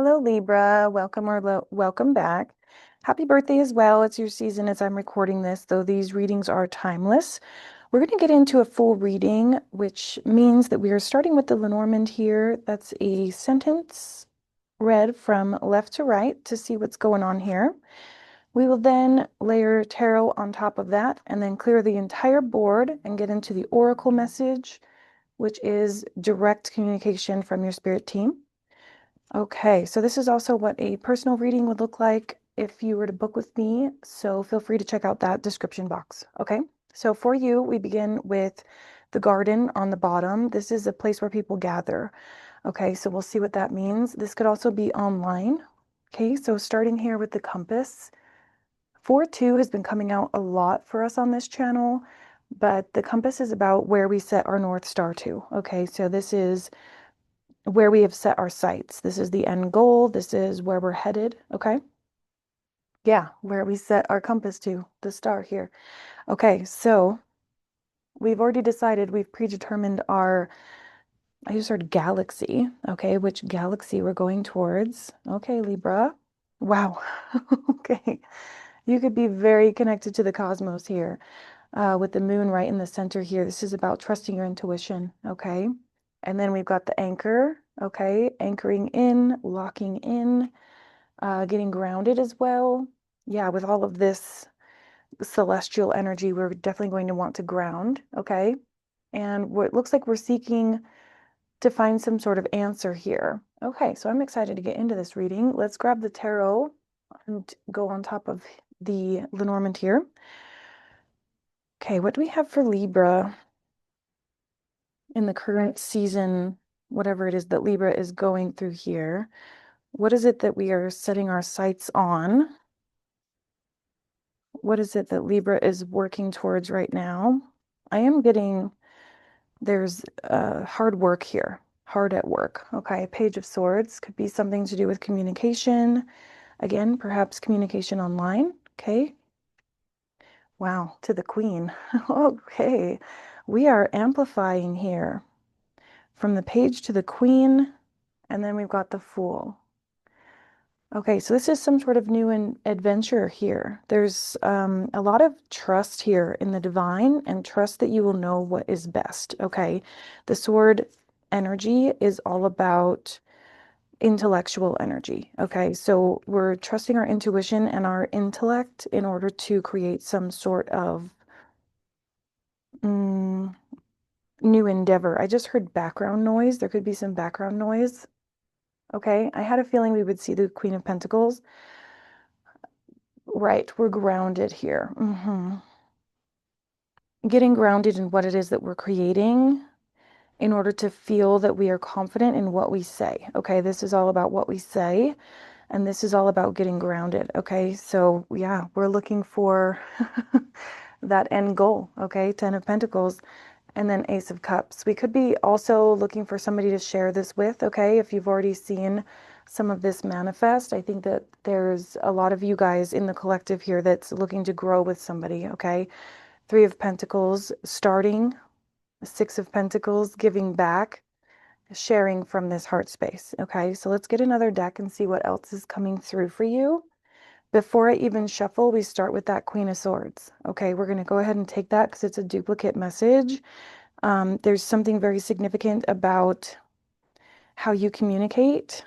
Hello, Libra. Welcome or welcome back. Happy birthday as well. It's your season as I'm recording this, though these readings are timeless. We're going to get into a full reading, which means that we are starting with the Lenormand here. That's a sentence read from left to right to see what's going on here. We will then layer tarot on top of that and then clear the entire board and get into the oracle message, which is direct communication from your spirit team. Okay, so this is also what a personal reading would look like if you were to book with me. So feel free to check out that description box. Okay, so for you, we begin with the garden on the bottom. This is a place where people gather. Okay, so we'll see what that means. This could also be online. Okay, so starting here with the compass. 4-2 has been coming out a lot for us on this channel, but the compass is about where we set our North Star to. Okay, so this is where we have set our sights. This is the end goal. This is where we're headed. Okay. Yeah, where we set our compass to, the star here. Okay, so we've already decided, we've predetermined our, I used our galaxy. Okay, which galaxy we're going towards. Okay, Libra. Wow. Okay. You could be very connected to the cosmos here, with the moon right in the center here. This is about trusting your intuition. Okay. And then we've got the anchor. Okay. Anchoring in, locking in, getting grounded as well. Yeah, with all of this celestial energy, we're definitely going to want to ground. Okay. And what it looks like we're seeking to find some sort of answer here. Okay, so I'm excited to get into this reading. Let's grab the tarot and go on top of the Lenormand here. Okay, what do we have for Libra in the current season, whatever it is that Libra is going through here? What is it that we are setting our sights on? What is it that Libra is working towards right now? I am getting, there's hard work here, hard at work. Okay, Page of Swords could be something to do with communication. Again, perhaps communication online. Okay. Wow, to the Queen. Okay, we are amplifying here from the Page to the Queen, and then we've got the Fool. Okay, so this is some sort of new adventure here. There's a lot of trust here in the divine and trust that you will know what is best. Okay, the sword energy is all about intellectual energy. Okay, so we're trusting our intuition and our intellect in order to create some sort of new endeavor. I just heard background noise. There could be some background noise. Okay, I had a feeling we would see the Queen of Pentacles. Right, we're grounded here. Getting grounded in what it is that we're creating in order to feel that we are confident in what we say. Okay, this is all about what we say, and this is all about getting grounded. Okay, so yeah, we're looking for that end goal. Okay, Ten of Pentacles. And then Ace of Cups. We could be also looking for somebody to share this with, okay? If you've already seen some of this manifest, I think that there's a lot of you guys in the collective here that's looking to grow with somebody, okay? Three of Pentacles, starting. Six of Pentacles, giving back, sharing from this heart space, okay? So let's get another deck and see what else is coming through for you. Before I even shuffle, we start with that Queen of Swords, okay? We're going to go ahead and take that because it's a duplicate message. There's something very significant about how you communicate.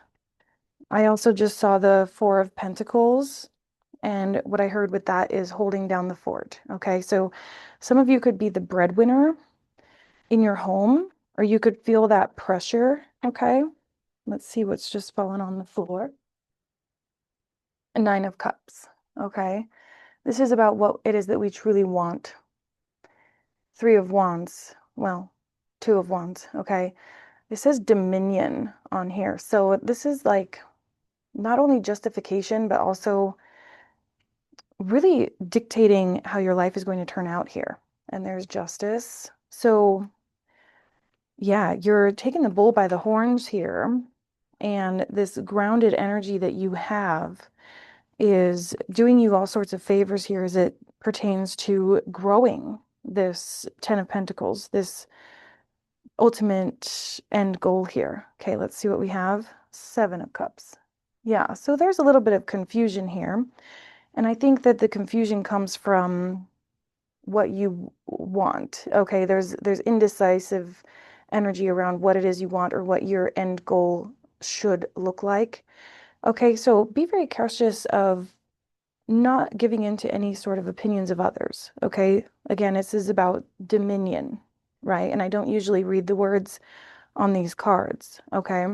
I also just saw the Four of Pentacles, and what I heard with that is holding down the fort. Okay, so some of you could be the breadwinner in your home, or you could feel that pressure. Okay, let's see what's just fallen on the floor. A Nine of Cups. Okay, this is about what it is that we truly want. Three of Wands. Well, Two of Wands. Okay. It says dominion on here. So this is like not only justification, but also really dictating how your life is going to turn out here. And there's justice. So yeah, you're taking the bull by the horns here. And this grounded energy that you have is doing you all sorts of favors here as it pertains to growing this Ten of Pentacles, this ultimate end goal here. Okay, let's see what we have. Seven of Cups. Yeah, so there's a little bit of confusion here. And I think that the confusion comes from what you want. Okay, there's indecisive energy around what it is you want or what your end goal should look like. Okay, so be very cautious of not giving in to any sort of opinions of others. Okay, again, this is about dominion, right? And I don't usually read the words on these cards. Okay,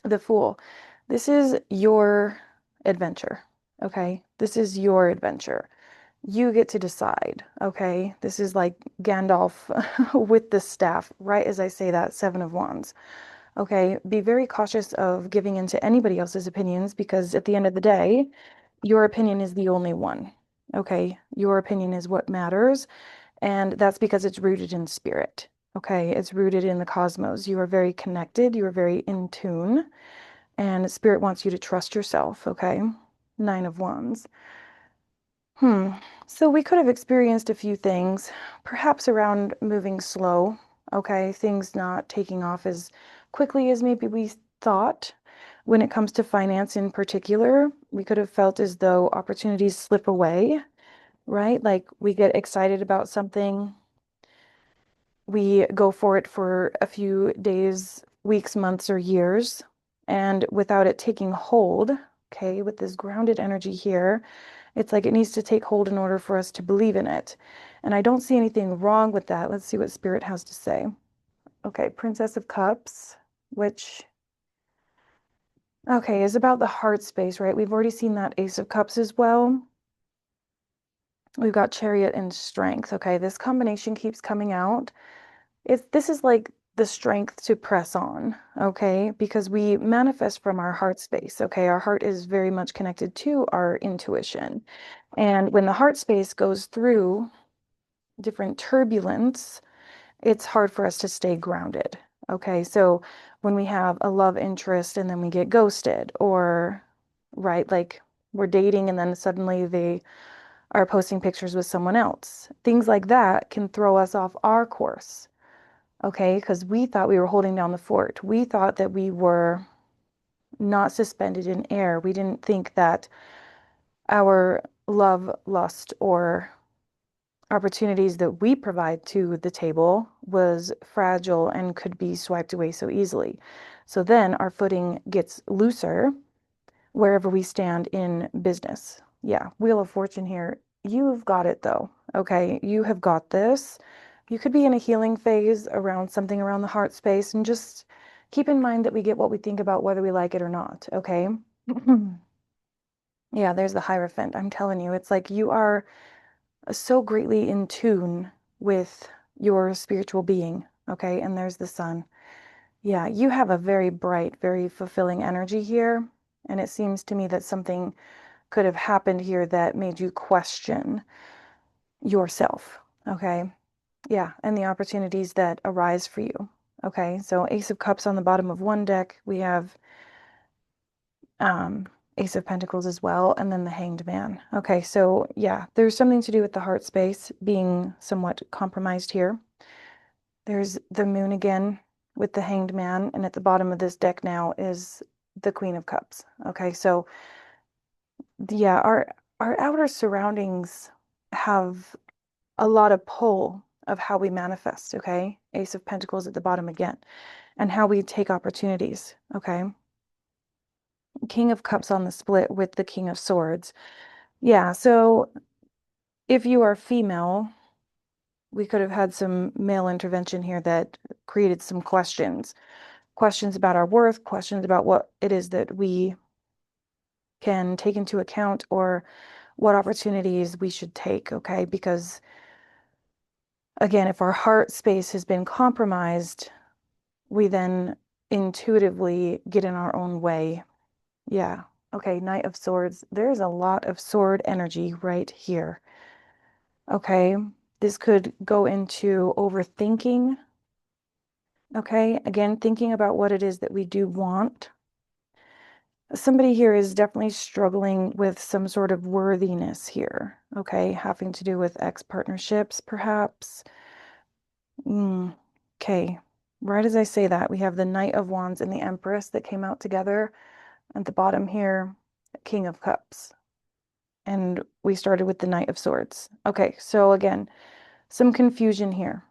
the Fool. This is your adventure. Okay, this is your adventure. You get to decide, okay? This is like Gandalf with the staff, right as I say that, Seven of Wands. Okay, be very cautious of giving in to anybody else's opinions because at the end of the day, your opinion is the only one. Okay, your opinion is what matters, and that's because it's rooted in spirit. Okay, it's rooted in the cosmos. You are very connected, you are very in tune, and spirit wants you to trust yourself, okay? Nine of Wands. Hmm. So we could have experienced a few things, perhaps around moving slow, okay? Things not taking off as quickly as maybe we thought. When it comes to finance in particular, we could have felt as though opportunities slip away, right? Like we get excited about something, we go for it for a few days, weeks, months, or years, and without it taking hold, okay, with this grounded energy here, it's like it needs to take hold in order for us to believe in it. And I don't see anything wrong with that. Let's see what Spirit has to say. Okay, Princess of Cups, which, okay, is about the heart space, right? We've already seen that Ace of Cups as well. We've got Chariot and Strength. Okay, this combination keeps coming out. This is like the strength to press on, okay? Because we manifest from our heart space, okay? Our heart is very much connected to our intuition. And when the heart space goes through different turbulence, it's hard for us to stay grounded. Okay, so when we have a love interest and then we get ghosted, or right, like we're dating and then suddenly they are posting pictures with someone else, things like that can throw us off our course. Okay, because we thought we were holding down the fort. We thought that we were not suspended in air. We didn't think that our love, lust, or opportunities that we provide to the table was fragile and could be swiped away so easily. So then our footing gets looser wherever we stand in business. Yeah, Wheel of Fortune here. You've got it though. Okay, you have got this. You could be in a healing phase around something around the heart space, and just keep in mind that we get what we think about whether we like it or not. Okay. Yeah, there's the Hierophant. I'm telling you, it's like you are so greatly in tune with your spiritual being. Okay. And there's the Sun. Yeah, you have a very bright, very fulfilling energy here. And it seems to me that something could have happened here that made you question yourself. Okay. Yeah. And the opportunities that arise for you. Okay. So Ace of Cups on the bottom of one deck. We have um, Ace of Pentacles as well, and then the Hanged Man. Okay, so yeah, there's something to do with the heart space being somewhat compromised here. There's the Moon again with the Hanged Man, and at the bottom of this deck now is the Queen of Cups. Okay, so yeah, our outer surroundings have a lot of pull of how we manifest, okay? Ace of Pentacles at the bottom again, and how we take opportunities, okay? King of Cups on the split with the King of Swords. Yeah, so if you are female, we could have had some male intervention here that created some questions. Questions about our worth, questions about what it is that we can take into account or what opportunities we should take, okay? Because again, if our heart space has been compromised, we then intuitively get in our own way. Yeah. Okay, Knight of Swords. There's a lot of sword energy right here. Okay, this could go into overthinking. Okay, again, thinking about what it is that we do want. Somebody here is definitely struggling with some sort of worthiness here. Okay, having to do with ex-partnerships, perhaps. Okay, right as I say that, we have the Knight of Wands and the Empress that came out together. At the bottom here, King of Cups. And we started with the Knight of Swords. Okay, so again, some confusion here.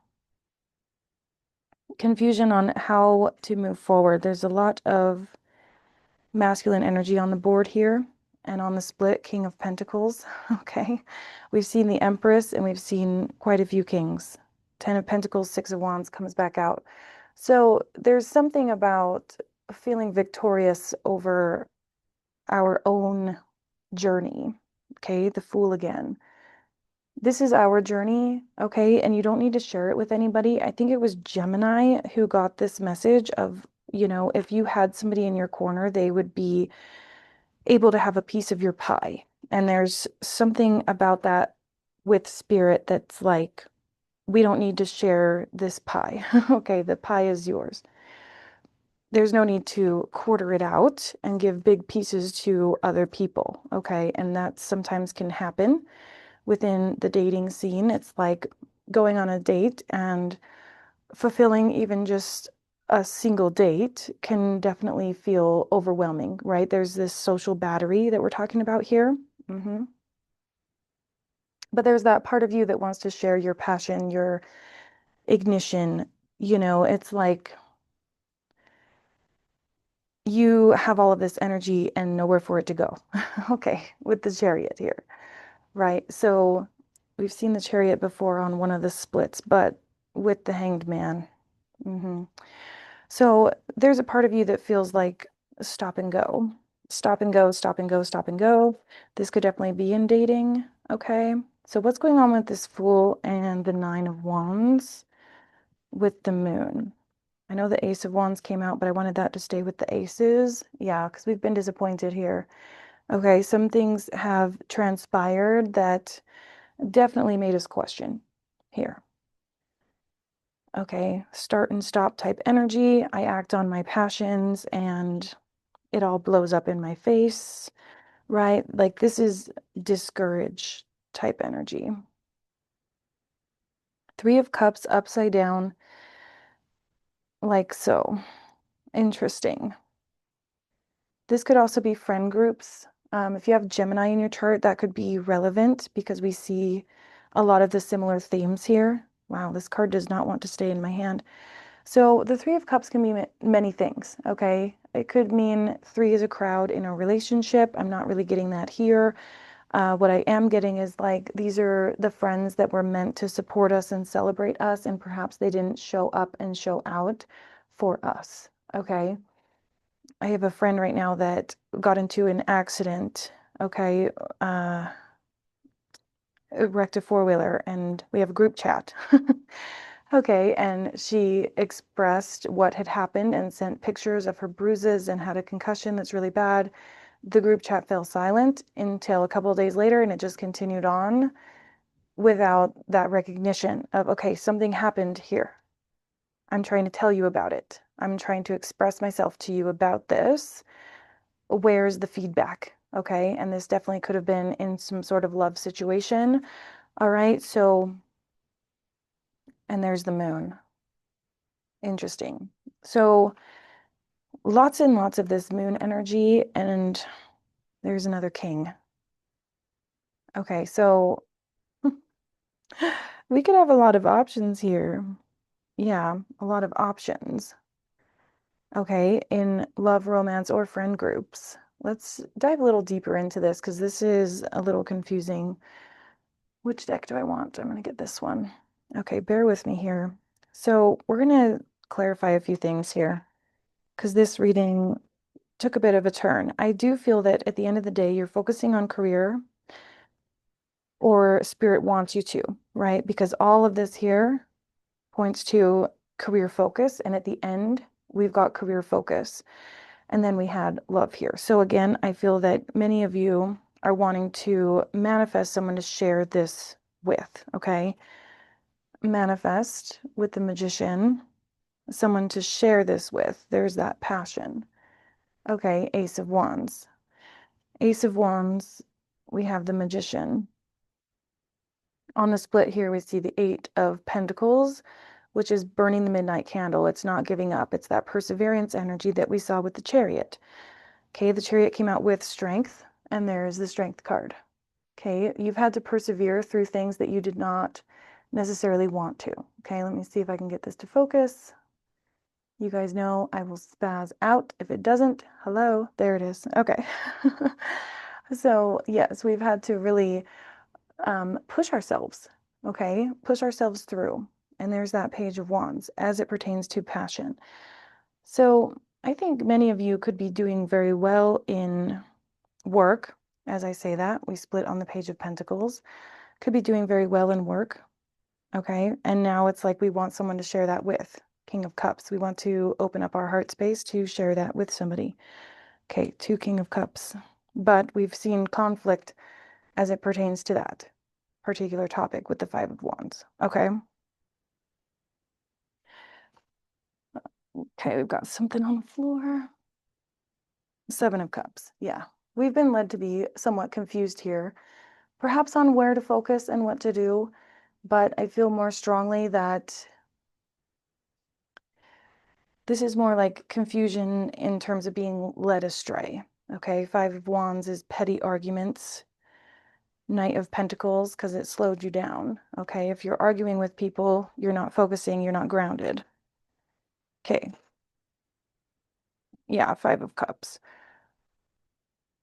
Confusion on how to move forward. There's a lot of masculine energy on the board here, and on the split, King of Pentacles. Okay, we've seen the Empress and we've seen quite a few kings. 10 of Pentacles, 6 of Wands comes back out. So there's something about feeling victorious over our own journey. Okay, the Fool again. This is our journey, okay? And you don't need to share it with anybody. I think it was Gemini who got this message of, if you had somebody in your corner, they would be able to have a piece of your pie. And there's something about that with spirit that's like, we don't need to share this pie. Okay, the pie is yours. There's no need to quarter it out and give big pieces to other people. Okay, and that sometimes can happen within the dating scene. It's like going on a date and fulfilling even just a single date can definitely feel overwhelming, right? There's this social battery that we're talking about here. But there's that part of you that wants to share your passion, your ignition. It's like you have all of this energy and nowhere for it to go. Okay, with the Chariot here, right? So we've seen the Chariot before on one of the splits, but with the Hanged Man. So there's a part of you that feels like stop and go, stop and go, stop and go, stop and go. This could definitely be in dating. Okay. So what's going on with this Fool and the Nine of Wands with the Moon? I know the Ace of Wands came out, but I wanted that to stay with the aces. Yeah, because we've been disappointed here. Okay, some things have transpired that definitely made us question here. Okay, start and stop type energy. I act on my passions and it all blows up in my face, right? Like this is discouraged type energy. Three of Cups upside down, like so. Interesting. This could also be friend groups. If you have Gemini in your chart, that could be relevant because we see a lot of the similar themes here. Wow, this card does not want to stay in my hand. So the Three of Cups can mean many things, okay? It could mean three is a crowd in a relationship. I'm not really getting that here. What I am getting is like these are the friends that were meant to support us and celebrate us, and perhaps they didn't show up and show out for us, okay? I have a friend right now that got into an accident, okay? Wrecked a four-wheeler, and we have a group chat. Okay, and she expressed what had happened and sent pictures of her bruises and had a concussion that's really bad. The group chat fell silent until a couple of days later, and it just continued on without that recognition of, okay, something happened here. I'm trying to tell you about it. I'm trying to express myself to you about this. Where's the feedback? Okay, and this definitely could have been in some sort of love situation. All right, so, and there's the Moon. Interesting. So lots and lots of this Moon energy, and there's another King. Okay, so we could have a lot of options here. Yeah, a lot of options. Okay, in love, romance, or friend groups. Let's dive a little deeper into this because this is a little confusing. Which deck do I want? I'm going to get this one. Okay, bear with me here. So we're going to clarify a few things here because this reading took a bit of a turn. I do feel that at the end of the day, you're focusing on career or spirit wants you to, right? Because all of this here points to career focus. And at the end, we've got career focus. And then we had love here. So again, I feel that many of you are wanting to manifest someone to share this with, okay? Manifest with the Magician, someone to share this with. There's that passion. Okay, Ace of Wands. Ace of Wands, we have the Magician. On the split here, we see the Eight of Pentacles, which is burning the midnight candle. It's not giving up. It's that perseverance energy that we saw with the Chariot. Okay, the Chariot came out with strength, and there's the Strength card. Okay, you've had to persevere through things that you did not necessarily want to. Okay, let me see if I can get this to focus. You guys know I will spaz out if it doesn't. Hello, there it is. Okay. So yes, we've had to really push ourselves, okay? Push ourselves through. And there's that Page of Wands as it pertains to passion. So I think many of you could be doing very well in work. As I say that, we split on the Page of Pentacles. Could be doing very well in work, okay? And now it's like we want someone to share that with. King of Cups. We want to open up our heart space to share that with somebody. Okay, 2 King of Cups. But we've seen conflict as it pertains to that particular topic with the 5 of Wands. Okay. Okay, we've got something on the floor. 7 of Cups. Yeah. We've been led to be somewhat confused here, perhaps on where to focus and what to do, but I feel more strongly that this is more like confusion in terms of being led astray. Okay, 5 of Wands is petty arguments. Knight of Pentacles, because it slowed you down. Okay, if you're arguing with people, you're not focusing, you're not grounded. Okay, yeah, 5 of Cups.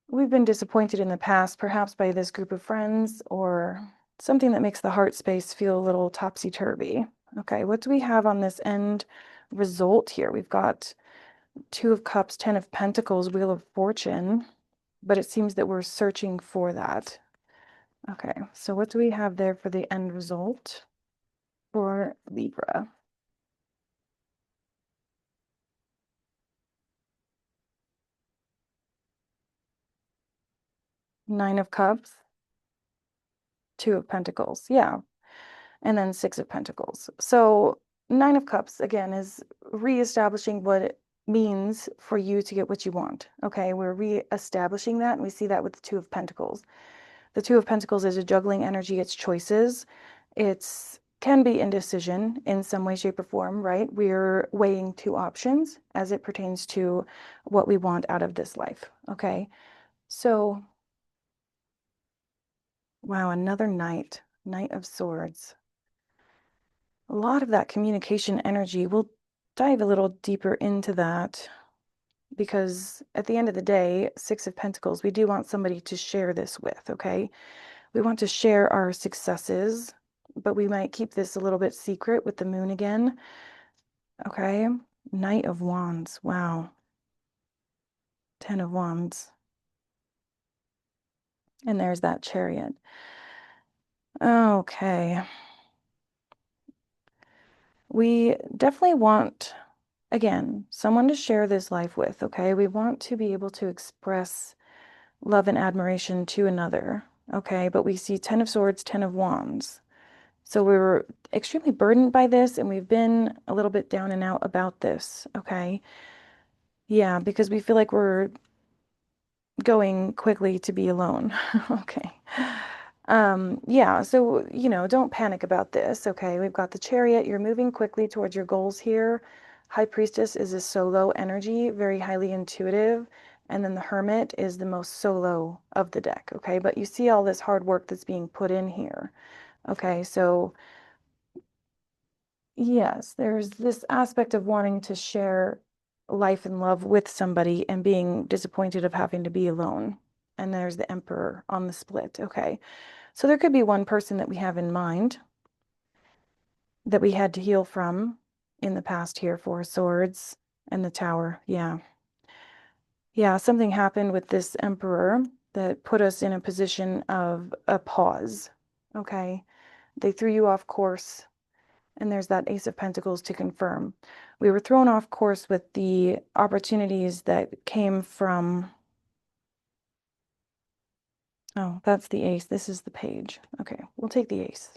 We've been disappointed in the past, perhaps by this group of friends or something that makes the heart space feel a little topsy-turvy. Okay, what do we have on this end result here? We've got 2 of Cups, 10 of Pentacles, Wheel of Fortune, but it seems that we're searching for that. Okay, so what do we have there for the end result for Libra? Nine of Cups, 2 of Pentacles. Yeah. And then 6 of Pentacles. So 9 of Cups, again, is reestablishing what it means for you to get what you want. Okay. We're reestablishing that. And we see that with the 2 of Pentacles. The 2 of Pentacles is a juggling energy. It's choices. It's can be indecision in some way, shape, or form, right? We're weighing 2 options as it pertains to what we want out of this life. Okay. So, wow, another Knight, Knight of Swords. A lot of that communication energy, we'll dive a little deeper into that because at the end of the day, 6 of Pentacles, we do want somebody to share this with, okay? We want to share our successes, but we might keep this a little bit secret with the moon again, okay? Knight of Wands, wow. 10 of Wands. And there's that Chariot. Okay. We definitely want, again, someone to share this life with, okay? We want to be able to express love and admiration to another, okay? But we see 10 of Swords, 10 of Wands. So we were extremely burdened by this, and we've been a little bit down and out about this, okay? Yeah, because we feel like we're going quickly to be alone, okay? Yeah, so, don't panic about this, okay? We've got the Chariot. You're moving quickly towards your goals here. High Priestess is a solo energy, very highly intuitive. And then the Hermit is the most solo of the deck, okay? But you see all this hard work that's being put in here, okay? So, yes, there's this aspect of wanting to share life and love with somebody and being disappointed of having to be alone. And there's the Emperor on the split, okay? So there could be one person that we have in mind that we had to heal from in the past here, 4 swords and the Tower. Yeah. Yeah, something happened with this Emperor that put us in a position of a pause. Okay. They threw you off course, and there's that Ace of Pentacles to confirm. We were thrown off course with the opportunities that came from, oh, that's the Ace. This is the Page. Okay, we'll take the Ace.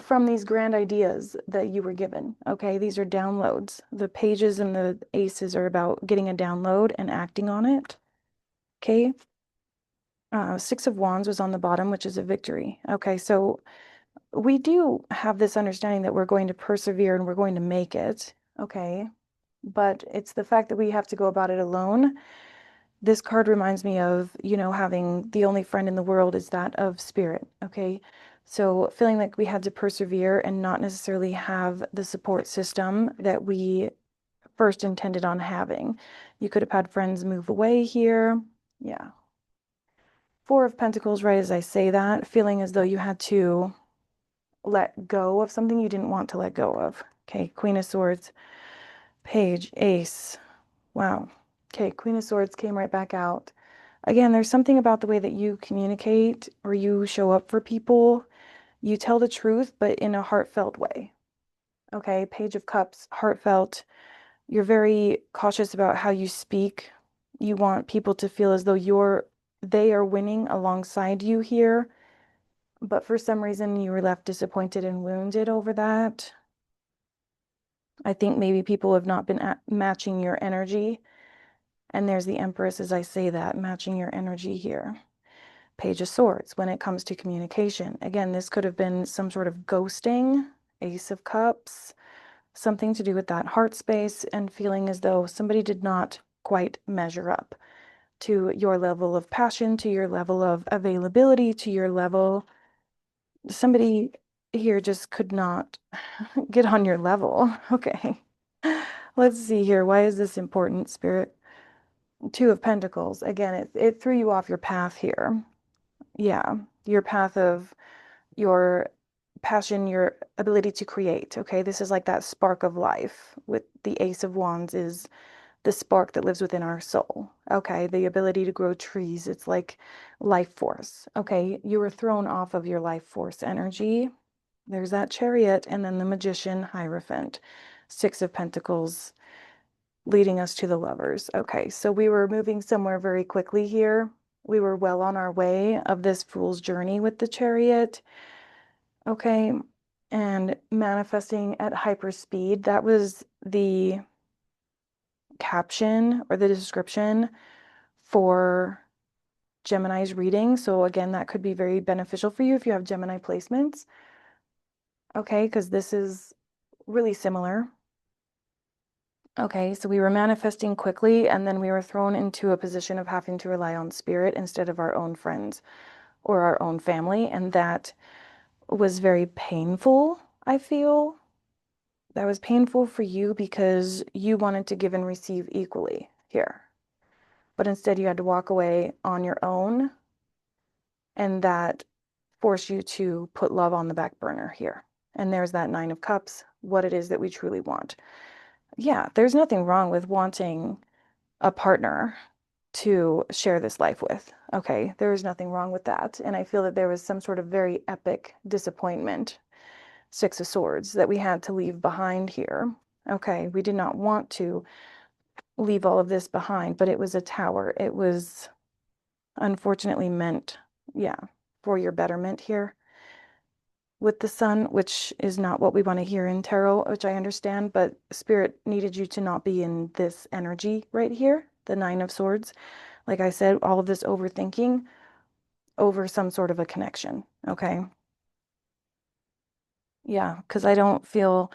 From these grand ideas that you were given. Okay, these are downloads. The pages and the aces are about getting a download and acting on it. Okay. 6 of Wands was on the bottom, which is a victory. Okay, so we do have this understanding that we're going to persevere and we're going to make it. Okay. but it's the fact that we have to go about it alone. This card reminds me of, having the only friend in the world is that of spirit, okay? So feeling like we had to persevere and not necessarily have the support system that we first intended on having. You could have had friends move away here. Yeah. Four of Pentacles, right as I say that, feeling as though you had to let go of something you didn't want to let go of. Okay, Queen of Swords, Page, Ace. Wow. Okay, Queen of Swords came right back out. Again, there's something about the way that you communicate or you show up for people. You tell the truth, but in a heartfelt way. Okay, Page of Cups, heartfelt. You're very cautious about how you speak. You want people to feel as though they are winning alongside you here. But for some reason, you were left disappointed and wounded over that. I think maybe people have not been matching your energy. And there's the Empress, as I say that, matching your energy here. Page of Swords, when it comes to communication. Again, this could have been some sort of ghosting, Ace of Cups, something to do with that heart space and feeling as though somebody did not quite measure up to your level of passion, to your level of availability, to your level. Somebody here just could not get on your level. Okay. Let's see here. Why is this important, Spirit? Two of Pentacles. Again, it threw you off your path here. Yeah, your path of your passion, your ability to create. Okay, this is like that spark of life. With the Ace of Wands is the spark that lives within our soul. Okay, the ability to grow trees. It's like life force. Okay, you were thrown off of your life force energy. There's that Chariot, and then the Magician, Hierophant, Six of Pentacles, leading us to the Lovers. Okay, so we were moving somewhere very quickly here. We were well on our way of this fool's journey with the Chariot. Okay, and manifesting at hyper speed. That was the caption or the description for Gemini's reading. So again, that could be very beneficial for you if you have Gemini placements. Okay, because this is really similar. Okay, so we were manifesting quickly, and then we were thrown into a position of having to rely on spirit instead of our own friends or our own family. And that was very painful, I feel. That was painful for you because you wanted to give and receive equally here. But instead, you had to walk away on your own, and that forced you to put love on the back burner here. And there's that Nine of Cups, what it is that we truly want. Yeah, there's nothing wrong with wanting a partner to share this life with. Okay, there is nothing wrong with that. And I feel that there was some sort of very epic disappointment, Six of Swords, that we had to leave behind here. Okay, we did not want to leave all of this behind, but it was a tower. It was unfortunately meant, yeah, for your betterment here with the sun, which is not what we want to hear in tarot, which I understand, but Spirit needed you to not be in this energy right here, the Nine of Swords. Like I said, all of this overthinking over some sort of a connection, okay? Yeah, because I don't feel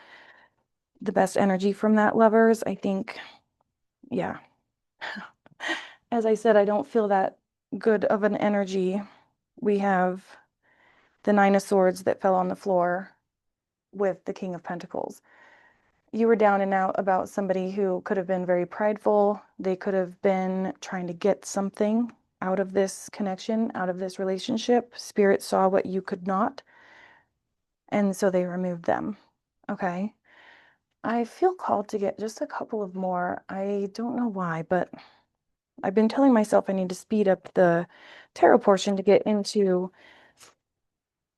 the best energy from that, lovers. I think, yeah. As I said, I don't feel that good of an energy. We have the Nine of Swords that fell on the floor with the King of Pentacles. You were down and out about somebody who could have been very prideful. They could have been trying to get something out of this connection, out of this relationship. Spirit saw what you could not, and so they removed them. Okay. I feel called to get just a couple of more. I don't know why, but I've been telling myself I need to speed up the tarot portion to get into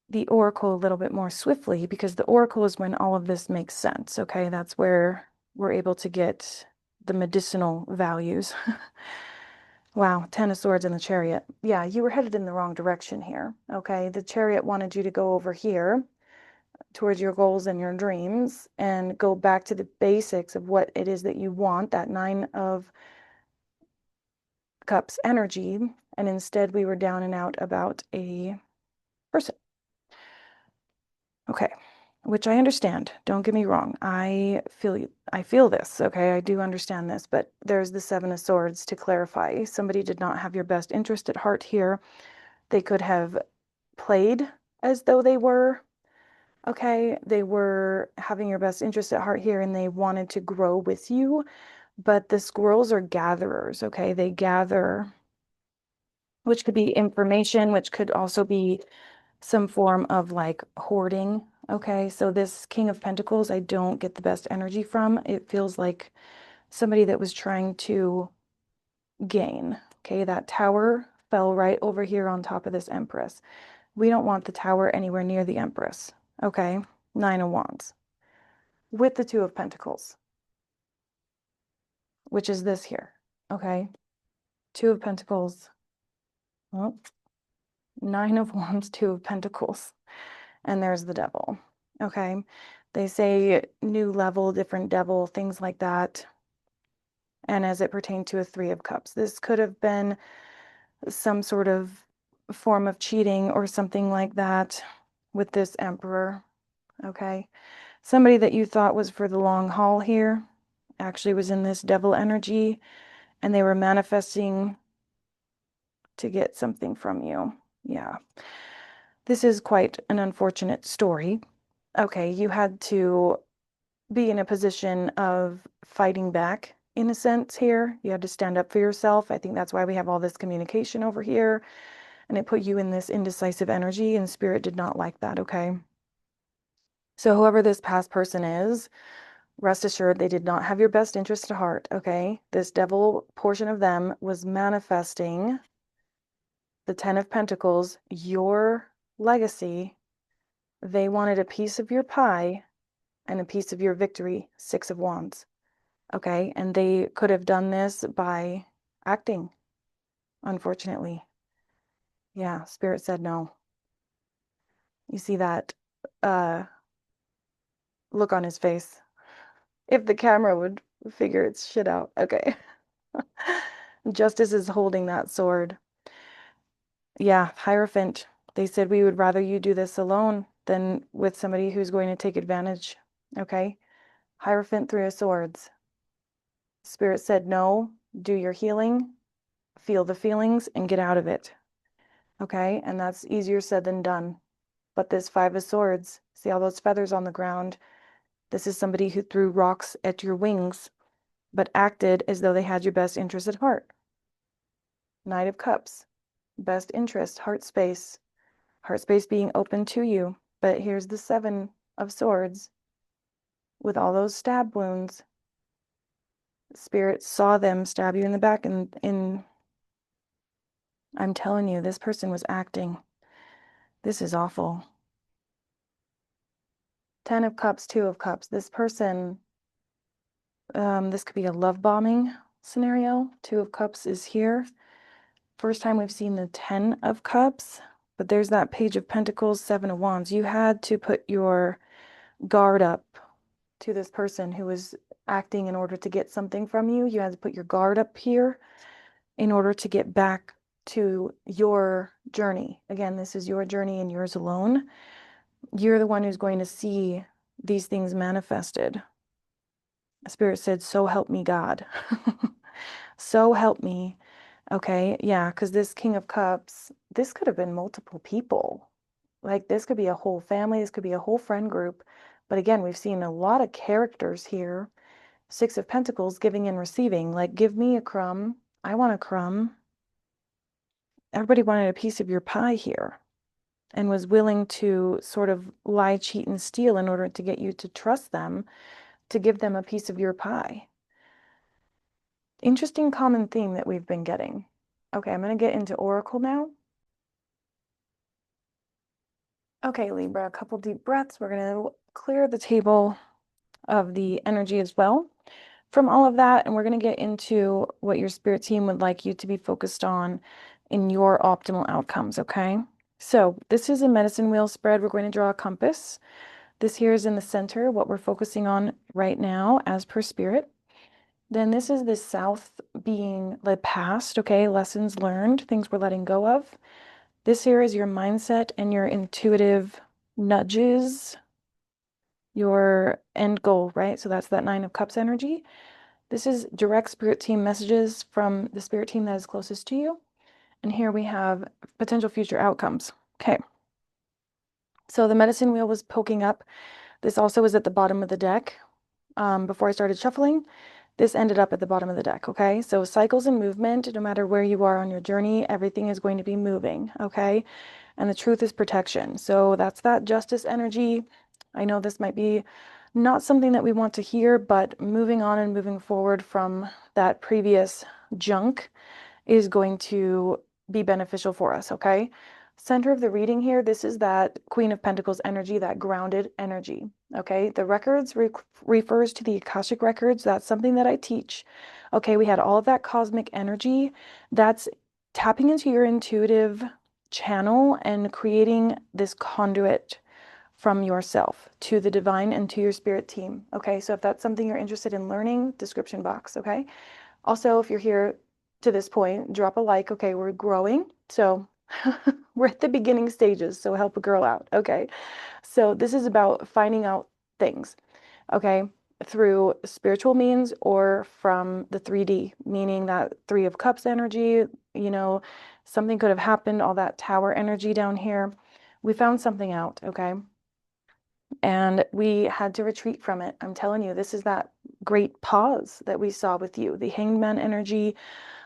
the oracle a little bit more swiftly, because the oracle is when all of this makes sense. Okay, that's where we're able to get the medicinal values. Wow, Ten of Swords and the Chariot. Yeah, you were headed in the wrong direction here. Okay, the Chariot wanted you to go over here towards your goals and your dreams and go back to the basics of what it is that you want, that Nine of Cups energy. And instead, we were down and out about a person. Okay. which I understand. Don't get me wrong. I feel this, okay? I do understand this, but there's the Seven of Swords to clarify. Somebody did not have your best interest at heart here. They could have played as though they were, okay? They were having your best interest at heart here and they wanted to grow with you, but the squirrels are gatherers, okay? They gather, which could be information, which could also be some form of like hoarding. Okay, so this King of Pentacles, I don't get the best energy from. It feels like somebody that was trying to gain. Okay, that tower fell right over here on top of this Empress. We don't want the tower anywhere near the Empress. Okay, Nine of Wands with the Two of Pentacles, which is this here. Okay, Two of Pentacles. Oh, Nine of Wands, Two of Pentacles. And there's the Devil. Okay. They say new level, different devil, things like that. And as it pertained to a Three of Cups, this could have been some sort of form of cheating or something like that with this Emperor. Okay. Somebody that you thought was for the long haul here actually was in this devil energy and they were manifesting to get something from you. Yeah. This is quite an unfortunate story. Okay, you had to be in a position of fighting back in a sense here. You had to stand up for yourself. I think that's why we have all this communication over here. And it put you in this indecisive energy, and spirit did not like that, okay? So whoever this past person is, rest assured they did not have your best interest at heart, okay? This devil portion of them was manifesting the Ten of Pentacles, your legacy. They wanted a piece of your pie and a piece of your victory, Six of Wands. Okay, and they could have done this by acting, unfortunately. Yeah, Spirit said no. You see that uh look on his face. If the camera would figure its shit out. Okay. Justice is holding that sword. Yeah, Hierophant. They said we would rather you do this alone than with somebody who's going to take advantage. Okay. Hierophant, Three of Swords. Spirit said no, do your healing, feel the feelings, and get out of it. Okay, and that's easier said than done. But this Five of Swords, see all those feathers on the ground? This is somebody who threw rocks at your wings, but acted as though they had your best interest at heart. Knight of Cups, best interest, heart space being open to you. But here's the Seven of Swords with all those stab wounds. Spirit saw them stab you in the back, and I'm telling you, this person was acting. This is awful. Ten of Cups, Two of Cups. This person, this could be a love bombing scenario. Two of Cups is here. First time we've seen the Ten of Cups, but there's that Page of Pentacles, Seven of Wands. You had to put your guard up to this person who was acting in order to get something from you. You had to put your guard up here in order to get back to your journey. Again, this is your journey and yours alone. You're the one who's going to see these things manifested. Spirit said, so help me God. So help me. Okay, yeah, because this King of Cups, this could have been multiple people. Like this could be a whole family, this could be a whole friend group. But again, we've seen a lot of characters here. Six of Pentacles, giving and receiving. Like, give me a crumb. I want a crumb. Everybody wanted a piece of your pie here and was willing to sort of lie, cheat, and steal in order to get you to trust them, to give them a piece of your pie. Interesting common theme that we've been getting. Okay, I'm going to get into Oracle now. Okay, Libra, a couple deep breaths. We're going to clear the table of the energy as well from all of that, and we're going to get into what your spirit team would like you to be focused on in your optimal outcomes, okay? So this is a medicine wheel spread. We're going to draw a compass. This here is in the center, what we're focusing on right now as per spirit. Then this is the south being the past, okay? Lessons learned, things we're letting go of. This here is your mindset and your intuitive nudges your end goal, right? So that's that Nine of Cups energy. This is direct spirit team messages from the spirit team that is closest to you. And here we have potential future outcomes. Okay. So the medicine wheel was poking up. This also was at the bottom of the deck before I started shuffling. This ended up at the bottom of the deck, okay? So cycles and movement, no matter where you are on your journey, everything is going to be moving, okay? And the truth is protection. So that's that justice energy. I know this might be not something that we want to hear, but moving on and moving forward from that previous junk is going to be beneficial for us, okay? Center of the reading here, this is that Queen of Pentacles energy, that grounded energy, okay? The records refers to the Akashic records. That's something that I teach. Okay, we had all of that cosmic energy. That's tapping into your intuitive channel and creating this conduit from yourself to the divine and to your spirit team. Okay, so if that's something you're interested in learning, description box, okay? Also, if you're here to this point, drop a like. Okay, we're growing. So we're at the beginning stages, so help a girl out. Okay, so this is about finding out things, okay, through spiritual means or from the 3D, meaning that Three of Cups energy, something could have happened, all that tower energy down here. We found something out, okay? And we had to retreat from it. I'm telling you, this is that great pause that we saw with you, the Hanged Man energy,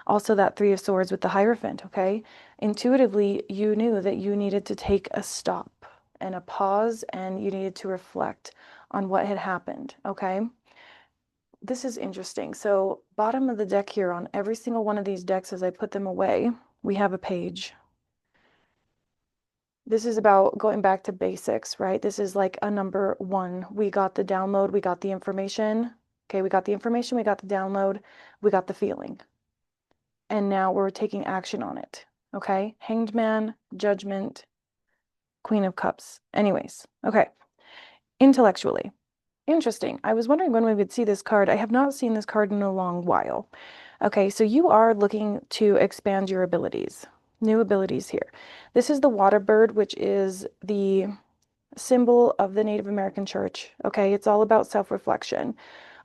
also that Three of Swords with the Hierophant, okay? Intuitively, you knew that you needed to take a stop and a pause, and you needed to reflect on what had happened, okay? This is interesting. So bottom of the deck here, on every single one of these decks as I put them away, we have a page. This is about going back to basics, right? This is like a number one. We got the download, we got the information. Okay, we got the information, we got the download, we got the feeling. And now we're taking action on it. Okay, Hanged Man, Judgment, Queen of Cups. Anyways, okay, intellectually. Interesting. I was wondering when we would see this card. I have not seen this card in a long while. Okay, so you are looking to expand your abilities, new abilities here. This is the water bird, which is the symbol of the Native American church. Okay, it's all about self-reflection.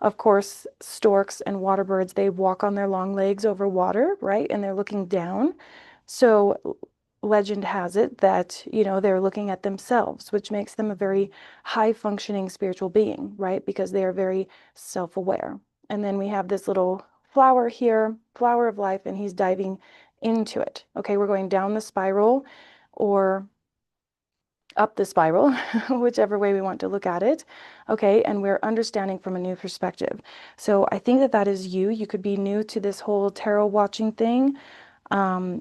Of course, storks and water birds, they walk on their long legs over water, right? And they're looking down. So legend has it that, they're looking at themselves, which makes them a very high functioning spiritual being, right? Because they are very self-aware. And then we have this little flower here, flower of life, and he's diving into it. Okay, we're going down the spiral or up the spiral, whichever way we want to look at it. Okay, and we're understanding from a new perspective. So I think that that is you. You could be new to this whole tarot watching thing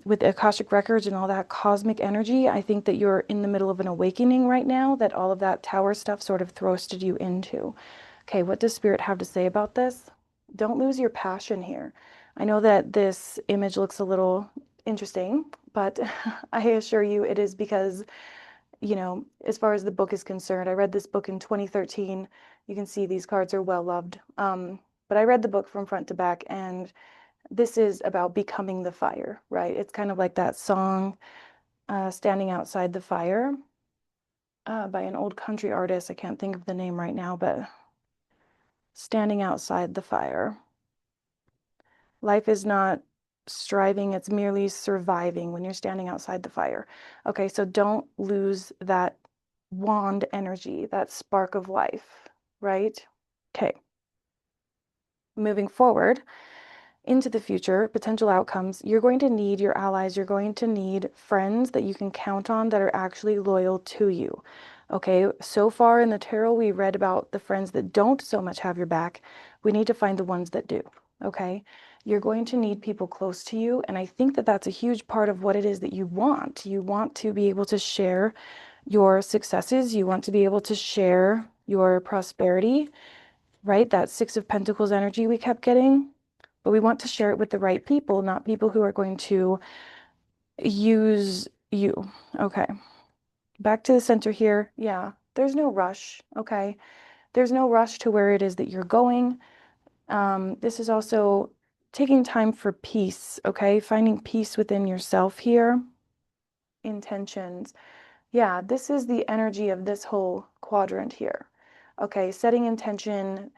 with the Akashic records and all that cosmic energy. I think that you're in the middle of an awakening right now, that all of that tower stuff sort of thrusted you into. Okay, what does Spirit have to say about this? Don't lose your passion here. I know that this image looks a little interesting, but I assure you it is because as far as the book is concerned, I read this book in 2013. You can see these cards are well loved. But I read the book from front to back, and this is about becoming the fire, right? It's kind of like that song, Standing Outside the Fire, by an old country artist. I can't think of the name right now, but Standing Outside the Fire. Life is not striving, it's merely surviving when you're standing outside the fire. Okay, so don't lose that wand energy, that spark of life, right? Okay. Moving forward into the future, potential outcomes, you're going to need your allies, you're going to need friends that you can count on that are actually loyal to you. Okay, so far in the tarot, we read about the friends that don't so much have your back. We need to find the ones that do. Okay, you're going to need people close to you, and I think that that's a huge part of what it is that you want. You want to be able to share your successes, you want to be able to share your prosperity, right? That Six of Pentacles energy we kept getting, but we want to share it with the right people, not people who are going to use you. Okay, back to the center here. Yeah, there's no rush. Okay, there's no rush to where it is that you're going. This is also taking time for peace. Okay, finding peace within yourself here. Intentions. Yeah, this is the energy of this whole quadrant here. Okay, setting intention,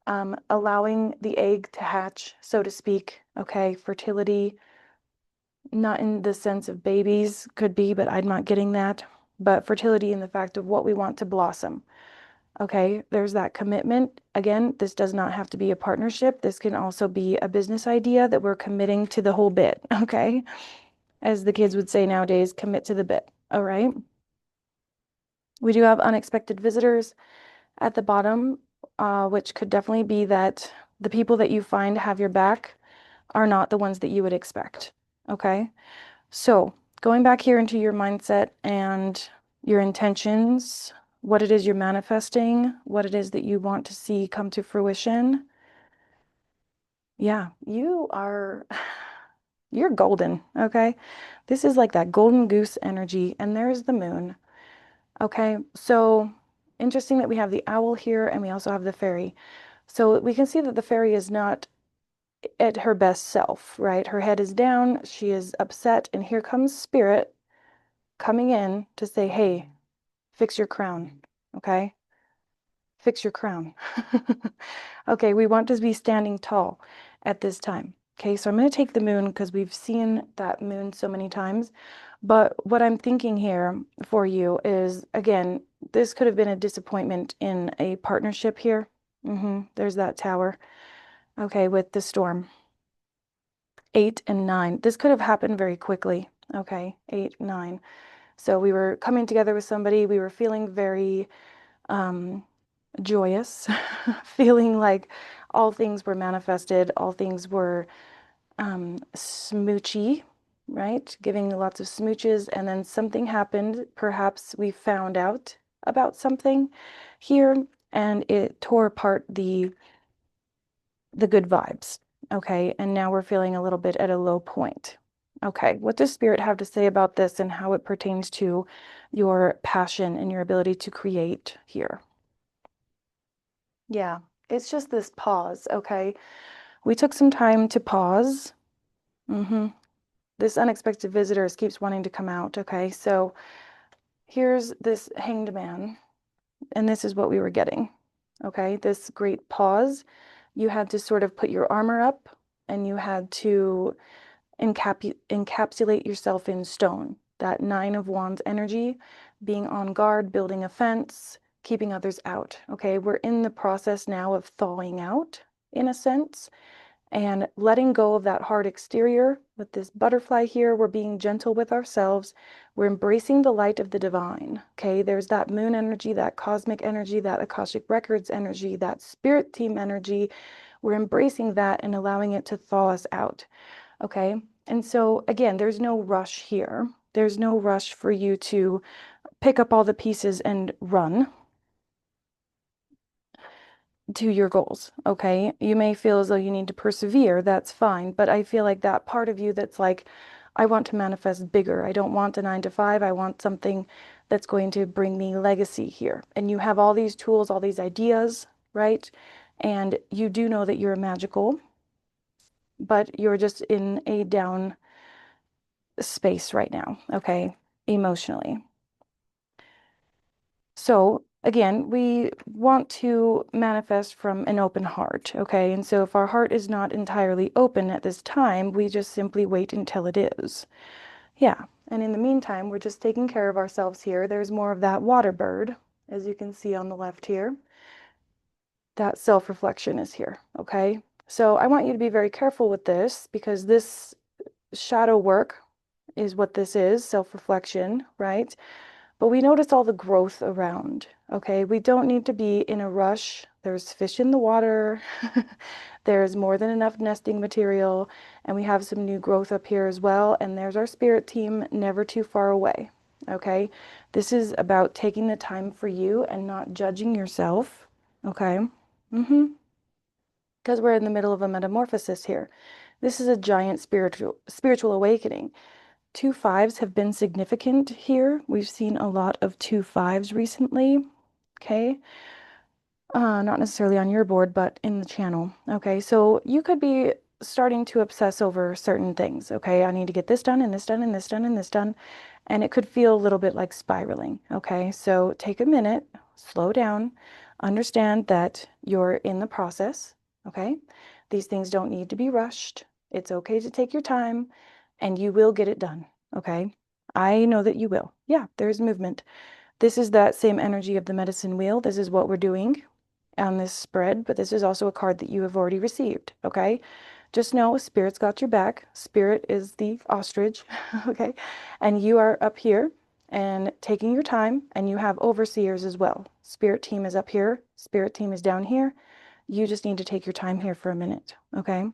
allowing the egg to hatch, so to speak. Okay, fertility, not in the sense of babies, could be, but I'm not getting that. But fertility in the fact of what we want to blossom. Okay, there's that commitment. Again, this does not have to be a partnership. This can also be a business idea that we're committing to the whole bit. Okay, as the kids would say nowadays, commit to the bit. All right. We do have unexpected visitors at the bottom, which could definitely be that the people that you find have your back are not the ones that you would expect. Okay. So going back here into your mindset and your intentions, what it is you're manifesting, what it is that you want to see come to fruition. Yeah, you're golden. Okay. This is like that golden goose energy, and there's the moon. Okay. So interesting that we have the owl here and we also have the fairy. So we can see that the fairy is not at her best self, right? Her head is down, she is upset, and here comes spirit coming in to say, hey, fix your crown, okay? Fix your crown. Okay, we want to be standing tall at this time. Okay, so I'm going to take the moon because we've seen that moon so many times. But what I'm thinking here for you is, again, this could have been a disappointment in a partnership here. There's that tower. Okay, with the storm. 8 and 9. This could have happened very quickly. Okay, 8, 9. So we were coming together with somebody. We were feeling very um, joyous, feeling like all things were manifested, all things were smoochy, right? Giving lots of smooches, and then something happened. Perhaps we found out about something here, and it tore apart the good vibes. Okay, and now we're feeling a little bit at a low point. Okay, what does Spirit have to say about this and how it pertains to your passion and your ability to create here? Yeah, it's just this pause, okay? We took some time to pause. This unexpected visitors keeps wanting to come out, okay? So here's this hanged man, and this is what we were getting, okay? This great pause. You had to sort of put your armor up and you had to encapsulate yourself in stone. That Nine of Wands energy, being on guard, building a fence, keeping others out. Okay, we're in the process now of thawing out, in a sense, and letting go of that hard exterior. With this butterfly here, we're being gentle with ourselves. We're embracing the light of the divine. Okay, there's that moon energy, that cosmic energy, that Akashic Records energy, that spirit team energy. We're embracing that and allowing it to thaw us out. Okay. And so again, there's no rush here. There's no rush for you to pick up all the pieces and run to your goals. Okay. You may feel as though you need to persevere. That's fine. But I feel like that part of you that's like, I want to manifest bigger. I don't want a 9 to 5. I want something that's going to bring me legacy here. And you have all these tools, all these ideas, right? And you do know that you're magical, but you're just in a down space right now, okay, emotionally. So again, we want to manifest from an open heart, okay? And so if our heart is not entirely open at this time, we just simply wait until it is. Yeah, and in the meantime, we're just taking care of ourselves here. There's more of that water bird, as you can see on the left here. That self-reflection is here, okay? So I want you to be very careful with this because this shadow work is what this is, self-reflection, right? But we notice all the growth around, okay? We don't need to be in a rush. There's fish in the water. There's more than enough nesting material, and we have some new growth up here as well. And there's our spirit team, never too far away, okay? This is about taking the time for you and not judging yourself, okay? Because we're in the middle of a metamorphosis here. This is a giant spiritual awakening. 2 5s have been significant here. We've seen a lot of 2 5s recently. Okay. Not necessarily on your board, but in the channel. Okay. So you could be starting to obsess over certain things. Okay. I need to get this done and this done and this done and this done. And it could feel a little bit like spiraling. Okay. So take a minute, slow down, Understand that you're in the process, okay? These things don't need to be rushed. It's okay to take your time and you will get it done, okay? I know that you will. Yeah, there's movement. This is that same energy of the medicine wheel. This is what we're doing on this spread, but this is also a card that you have already received, okay? Just know Spirit's got your back. Spirit is the ostrich, okay? And you are up here and taking your time, and you have overseers as well. Spirit team is up here, Spirit team is down here. You just need to take your time here for a minute, okay?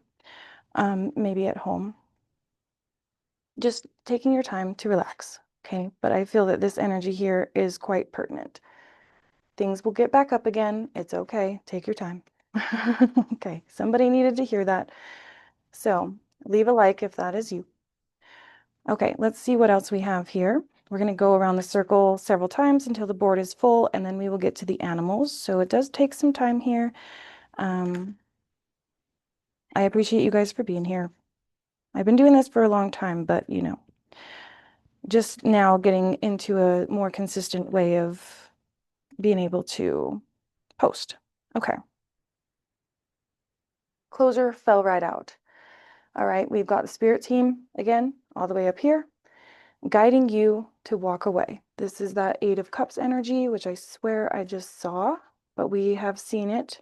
Maybe at home. Just taking your time to relax, okay? But I feel that this energy here is quite pertinent. Things will get back up again. It's okay. Take your time. Okay, somebody needed to hear that. So leave a like if that is you. Okay, let's see what else we have here. We're going to go around the circle several times until the board is full, and then we will get to the animals. So it does take some time here. I appreciate you guys for being here. I've been doing this for a long time, but just now getting into a more consistent way of being able to post. Okay. Closer fell right out. All right, we've got the spirit team again, all the way up here, guiding you to walk away. This is that Eight of Cups energy, which I swear I just saw, but we have seen it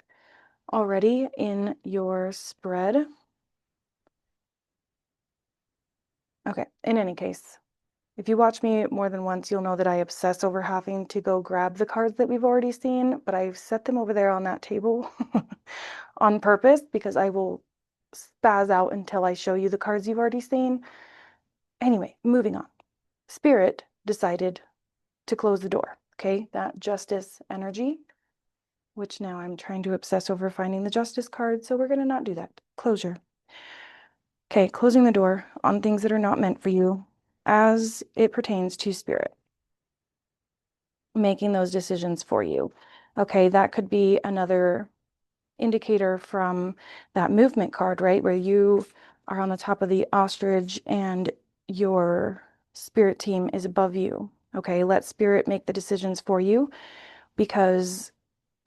already in your spread. Okay, in any case, if you watch me more than once, you'll know that I obsess over having to go grab the cards that we've already seen, but I've set them over there on that table on purpose because I will spaz out until I show you the cards you've already seen. Anyway, moving on. Spirit decided to close the door, okay? That justice energy, which now I'm trying to obsess over finding the justice card, so we're going to not do that. Closure. Okay, closing the door on things that are not meant for you as it pertains to spirit. Making those decisions for you. Okay, that could be another indicator from that movement card, right? Where you are on the top of the ostrich and your spirit team is above you. Okay, let spirit make the decisions for you because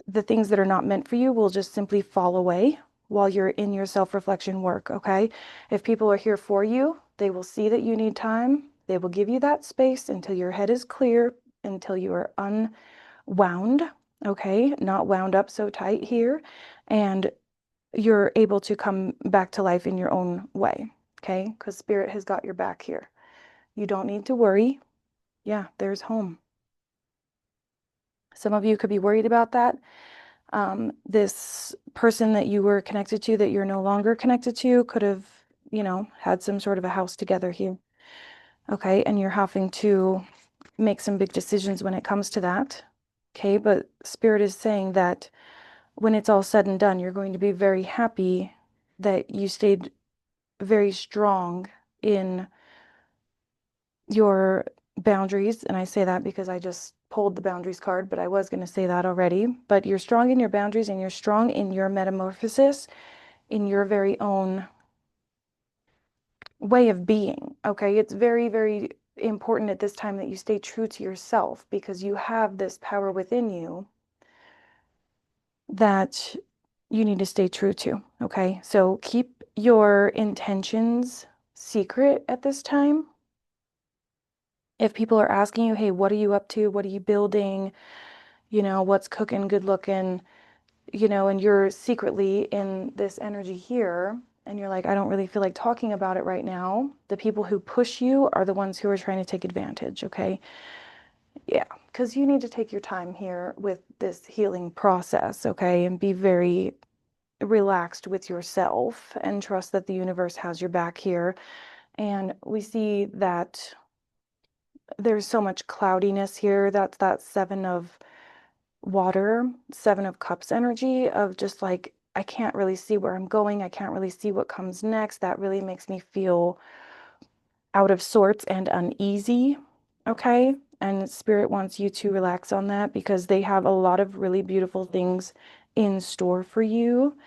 the things that are not meant for you will just simply fall away while you're in your self-reflection work, okay? If people are here for you, they will see that you need time. They will give you that space until your head is clear, until you are unwound, okay? Not wound up so tight here. And you're able to come back to life in your own way, okay? Because spirit has got your back here. You don't need to worry. Yeah, there's home. Some of you could be worried about that. This person that you were connected to that you're no longer connected to could have, had some sort of a house together here. Okay, and you're having to make some big decisions when it comes to that. Okay, but Spirit is saying that when it's all said and done, you're going to be very happy that you stayed very strong in your boundaries. And I say that because I just pulled the boundaries card, but I was going to say that already. But you're strong in your boundaries and you're strong in your metamorphosis, in your very own way of being. Okay, it's very, very important at this time that you stay true to yourself because you have this power within you that you need to stay true to. Okay, so keep your intentions secret at this time. If people are asking you, hey, what are you up to? What are you building? What's cooking, good looking, and you're secretly in this energy here, and you're like, I don't really feel like talking about it right now. The people who push you are the ones who are trying to take advantage, okay? Yeah, because you need to take your time here with this healing process, okay? And be very relaxed with yourself and trust that the universe has your back here. And we see that there's so much cloudiness here. That's that Seven of Water, Seven of Cups energy of just like, I can't really see where I'm going. I can't really see what comes next. That really makes me feel out of sorts and uneasy. Okay. And Spirit wants you to relax on that because they have a lot of really beautiful things in store for you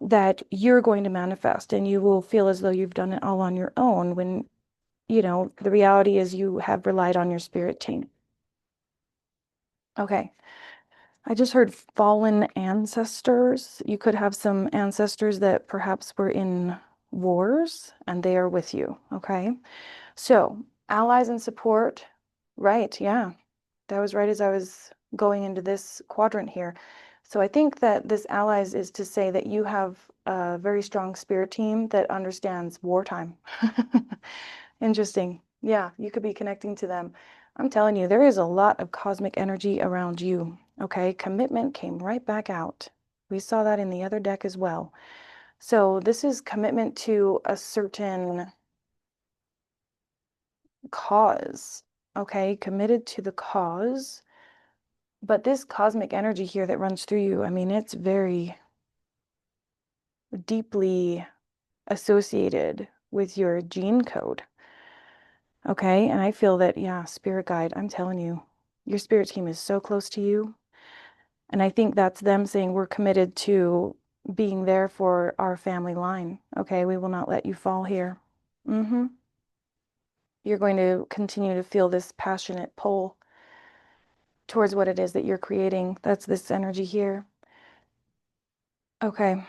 that you're going to manifest, and you will feel as though you've done it all on your own when, the reality is you have relied on your spirit team. Okay. I just heard fallen ancestors. You could have some ancestors that perhaps were in wars and they are with you, okay? So, allies and support, right, yeah. That was right as I was going into this quadrant here. So I think that this allies is to say that you have a very strong spirit team that understands wartime. Interesting. Yeah, you could be connecting to them. I'm telling you, there is a lot of cosmic energy around you. Okay, commitment came right back out. We saw that in the other deck as well. So this is commitment to a certain cause. Okay, committed to the cause. But this cosmic energy here that runs through you, I mean, it's very deeply associated with your gene code. Okay. And I feel that, yeah, spirit guide, I'm telling you, your spirit team is so close to you. And I think that's them saying we're committed to being there for our family line. Okay. We will not let you fall here. Mm-hmm. You're going to continue to feel this passionate pull towards what it is that you're creating. That's this energy here. Okay.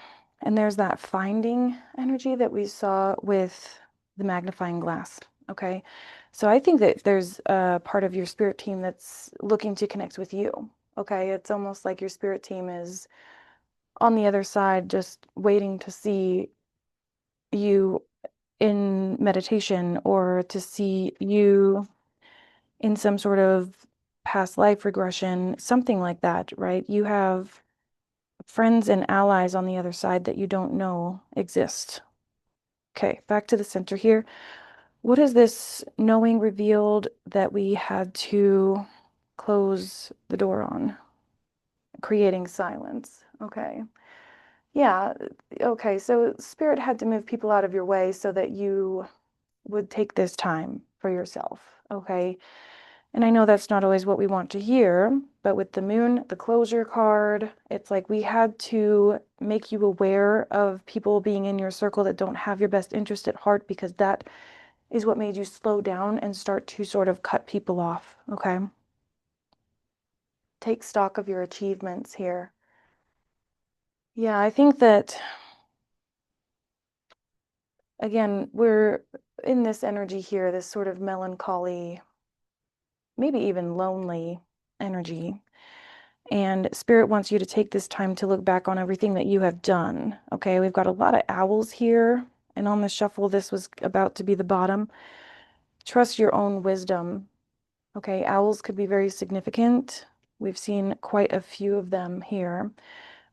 And there's that finding energy that we saw with the magnifying glass. Okay. So I think that there's a part of your spirit team that's looking to connect with you. Okay. It's almost like your spirit team is on the other side, just waiting to see you in meditation or to see you in some sort of past life regression, something like that, right? You have friends and allies on the other side that you don't know exist. Okay, back to the center here. What is this knowing revealed that we had to close the door on? Creating silence. Okay. Yeah, okay. So spirit had to move people out of your way so that you would take this time for yourself. Okay. And I know that's not always what we want to hear, but with the moon, the closure card, it's like we had to make you aware of people being in your circle that don't have your best interest at heart because that is what made you slow down and start to sort of cut people off. Okay. Take stock of your achievements here. Yeah, I think that, again, we're in this energy here, this sort of melancholy, maybe even lonely energy. And Spirit wants you to take this time to look back on everything that you have done. Okay, we've got a lot of owls here. And on the shuffle, this was about to be the bottom. Trust your own wisdom. Okay, owls could be very significant. We've seen quite a few of them here,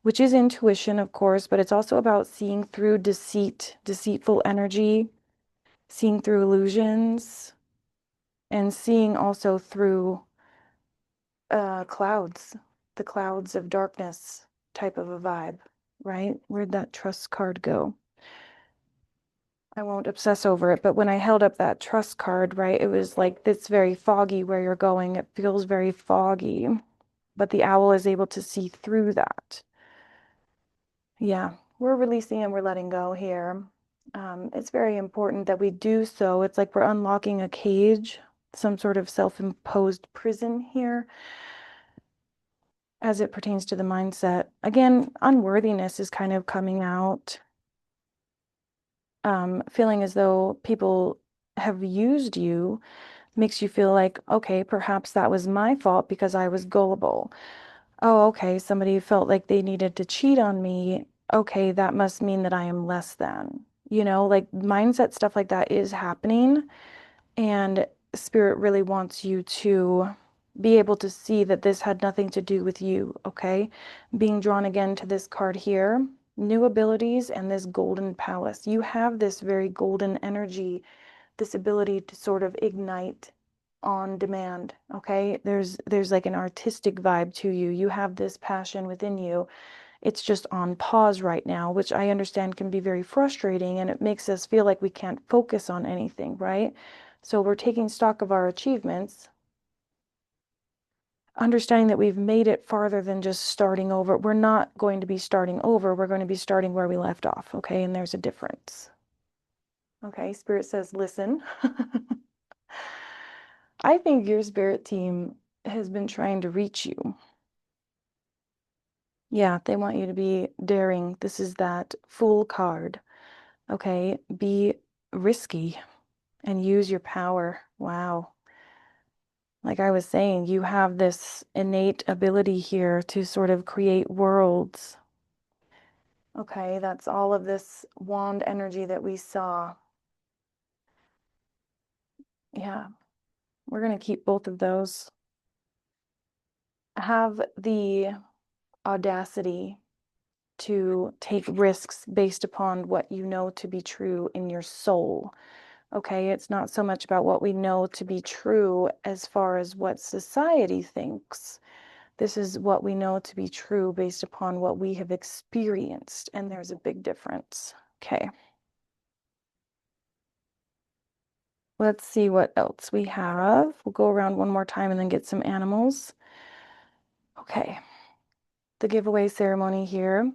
which is intuition, of course, but it's also about seeing through deceit, deceitful energy, seeing through illusions, and seeing also through clouds, the clouds of darkness type of a vibe, right? Where'd that trust card go? I won't obsess over it, but when I held up that trust card, right, it was like it's very foggy where you're going. It feels very foggy, but the owl is able to see through that. Yeah, we're releasing and we're letting go here. It's very important that we do so. It's like we're unlocking a cage, some sort of self-imposed prison here as it pertains to the mindset. Again, unworthiness is kind of coming out, feeling as though people have used you makes you feel like, okay, perhaps that was my fault because I was gullible. Oh, okay, somebody felt like they needed to cheat on me. Okay, that must mean that I am less than. Like mindset stuff like that is happening. And Spirit really wants you to be able to see that this had nothing to do with you, okay? Being drawn again to this card here, new abilities and this golden palace. You have this very golden energy, this ability to sort of ignite on demand, okay? There's like an artistic vibe to you. You have this passion within you. It's just on pause right now, which I understand can be very frustrating and it makes us feel like we can't focus on anything, right? So we're taking stock of our achievements, understanding that we've made it farther than just starting over. We're not going to be starting over. We're going to be starting where we left off, okay? And there's a difference. Okay, Spirit says, listen. I think your spirit team has been trying to reach you. Yeah, they want you to be daring. This is that Fool card. Okay, be risky and use your power. Wow. Like I was saying, you have this innate ability here to sort of create worlds. Okay, that's all of this wand energy that we saw. Yeah, we're going to keep both of those. Have the audacity to take risks based upon what you know to be true in your soul. Okay, it's not so much about what we know to be true as far as what society thinks. This is what we know to be true based upon what we have experienced, and there's a big difference. Okay, let's see what else we have. We'll go around one more time and then get some animals. Okay, the giveaway ceremony here.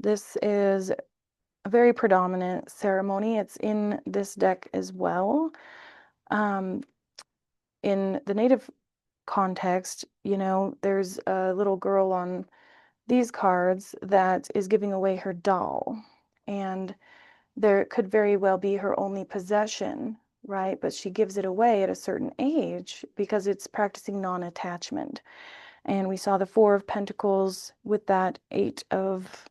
This is a very predominant ceremony. It's in this deck as well. In the native context, you know, there's a little girl on these cards that is giving away her doll, and there could very well be her only possession, right? But she gives it away at a certain age because it's practicing non-attachment. And we saw the Four of Pentacles with that Eight of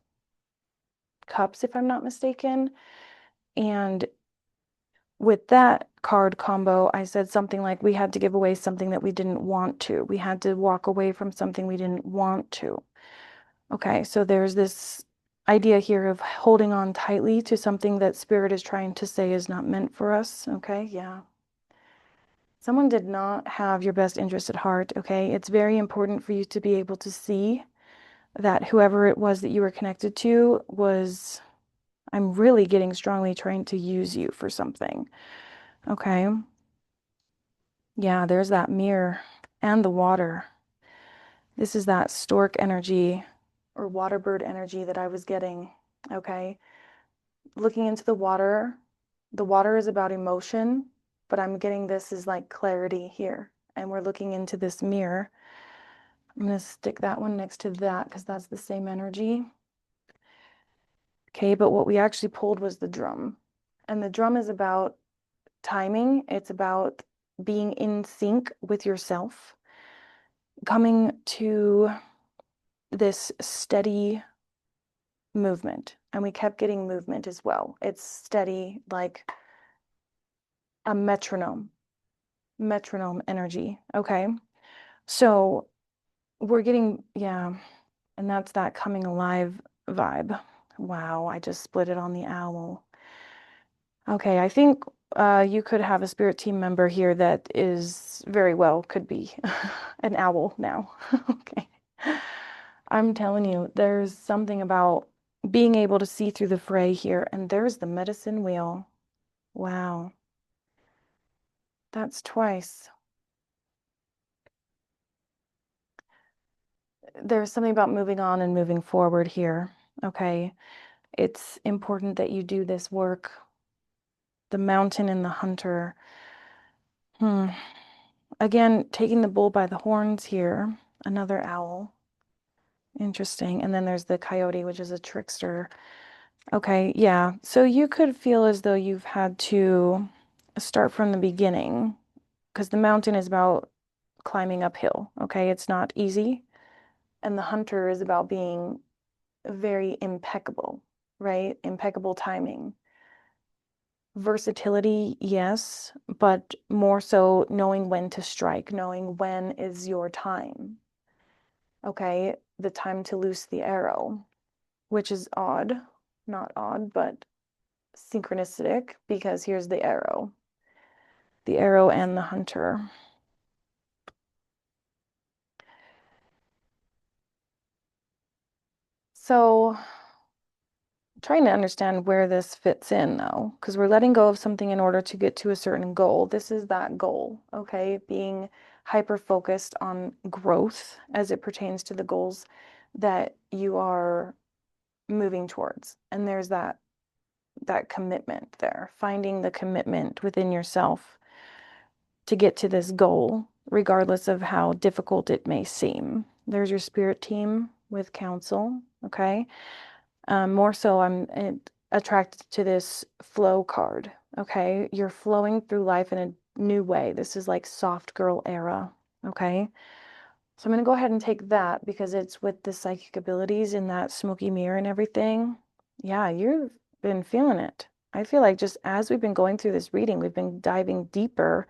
Cups, if I'm not mistaken. And with that card combo, I said something like we had to give away something that we didn't want to. We had to walk away from something we didn't want to. Okay, so there's this idea here of holding on tightly to something that Spirit is trying to say is not meant for us. Okay, yeah. Someone did not have your best interest at heart. Okay, it's very important for you to be able to see that whoever it was that you were connected to was, I'm really getting strongly trying to use you for something. Okay. Yeah, there's that mirror and the water. This is that stork energy or water bird energy that I was getting. Okay. Looking into the water is about emotion, but I'm getting this is like clarity here. And we're looking into this mirror. I'm going to stick that one next to that because that's the same energy. Okay, but what we actually pulled was the drum. And the drum is about timing. It's about being in sync with yourself, coming to this steady movement. And we kept getting movement as well. It's steady, like a metronome energy. Okay. So we're getting, yeah, and that's that coming alive vibe. Wow, I just split it on the owl. Okay, I think you could have a spirit team member here that is very well could be an owl now. Okay. I'm telling you, there's something about being able to see through the fray here, and there's the medicine wheel. Wow, that's twice. There's something about moving on and moving forward here. Okay. It's important that you do this work. The mountain and the hunter. Again, taking the bull by the horns here. Another owl. Interesting. And then there's the coyote, which is a trickster. Okay, yeah. So you could feel as though you've had to start from the beginning because the mountain is about climbing uphill. Okay, it's not easy. And the hunter is about being very impeccable, right? Impeccable timing. Versatility, yes, but more so knowing when to strike, knowing when is your time. Okay, the time to loose the arrow, which is odd, not odd, but synchronistic because here's the arrow and the hunter. So trying to understand where this fits in though, because we're letting go of something in order to get to a certain goal. This is that goal, okay? Being hyper focused on growth as it pertains to the goals that you are moving towards. And there's that commitment there, finding the commitment within yourself to get to this goal, regardless of how difficult it may seem. There's your spirit team. with counsel, okay? More so, I'm attracted to this flow card, okay? You're flowing through life in a new way. This is like soft girl era, okay? So I'm going to go ahead and take that because it's with the psychic abilities in that smoky mirror and everything. Yeah, you've been feeling it. I feel like just as we've been going through this reading, we've been diving deeper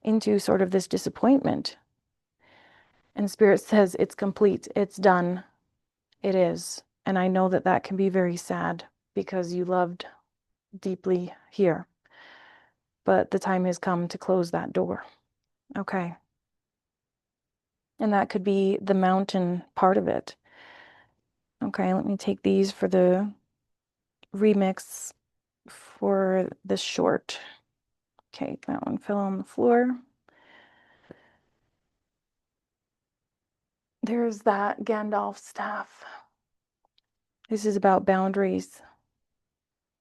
into sort of this disappointment. And Spirit says it's complete, it's done, it is. And I know that that can be very sad because you loved deeply here. But the time has come to close that door. Okay. And that could be the mountain part of it. Okay, let me take these for the remix for the short. Okay, that one fell on the floor. There's that Gandalf staff. This is about boundaries.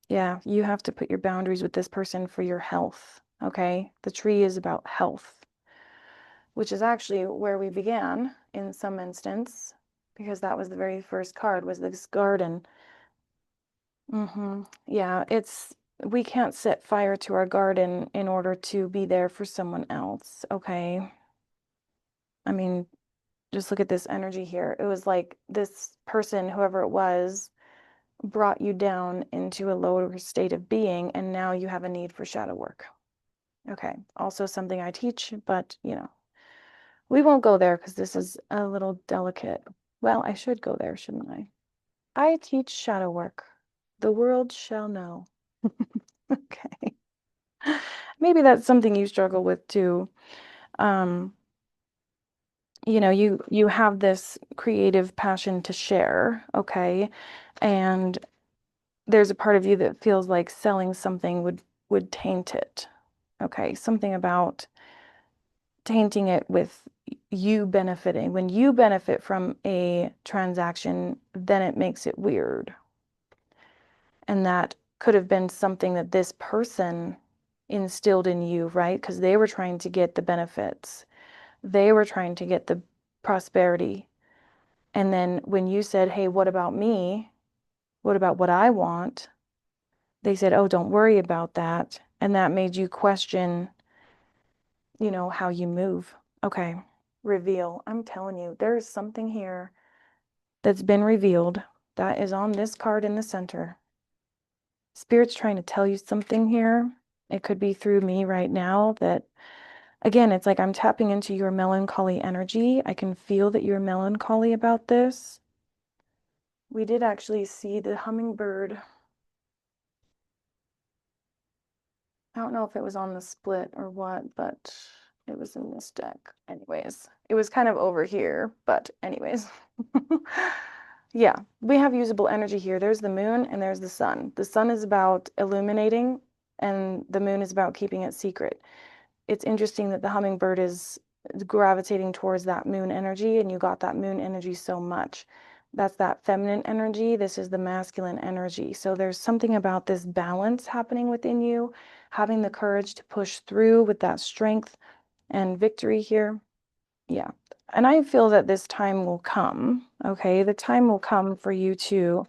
Yeah, you have to put your boundaries with this person for your health. Okay, the tree is about health, which is actually where we began in some instance, because that was the very first card, was this garden. Yeah, we can't set fire to our garden in order to be there for someone else, okay? I mean, just look at this energy here. It was like this person, whoever it was, brought you down into a lower state of being, and now you have a need for shadow work. Okay, also something I teach, but we won't go there because this is a little delicate. Well, I should go there, shouldn't I? I teach shadow work. The world shall know. Okay. Maybe that's something you struggle with too. Um, you have this creative passion to share, okay? And there's a part of you that feels like selling something would taint it. Okay, something about tainting it with you benefiting. When you benefit from a transaction, then it makes it weird. And that could have been something that this person instilled in you, right? Because they were trying to get the benefits. They were trying to get the prosperity. And then when you said, hey, what about me? What about what I want? They said, oh, don't worry about that. And that made you question, how you move. Okay, reveal. I'm telling you, there's something here that's been revealed that is on this card in the center. Spirit's trying to tell you something here. It could be through me right now that, again, it's like I'm tapping into your melancholy energy. I can feel that you're melancholy about this. We did actually see the hummingbird. I don't know if it was on the split or what, but it was in this deck. Anyways, it was kind of over here, but anyways. Yeah, we have usable energy here. There's the moon and there's the sun. The sun is about illuminating and the moon is about keeping it secret. It's interesting that the hummingbird is gravitating towards that moon energy, and you got that moon energy so much. That's that feminine energy. This is the masculine energy. So there's something about this balance happening within you, having the courage to push through with that strength and victory here. Yeah. And I feel that this time will come, okay? The time will come for you to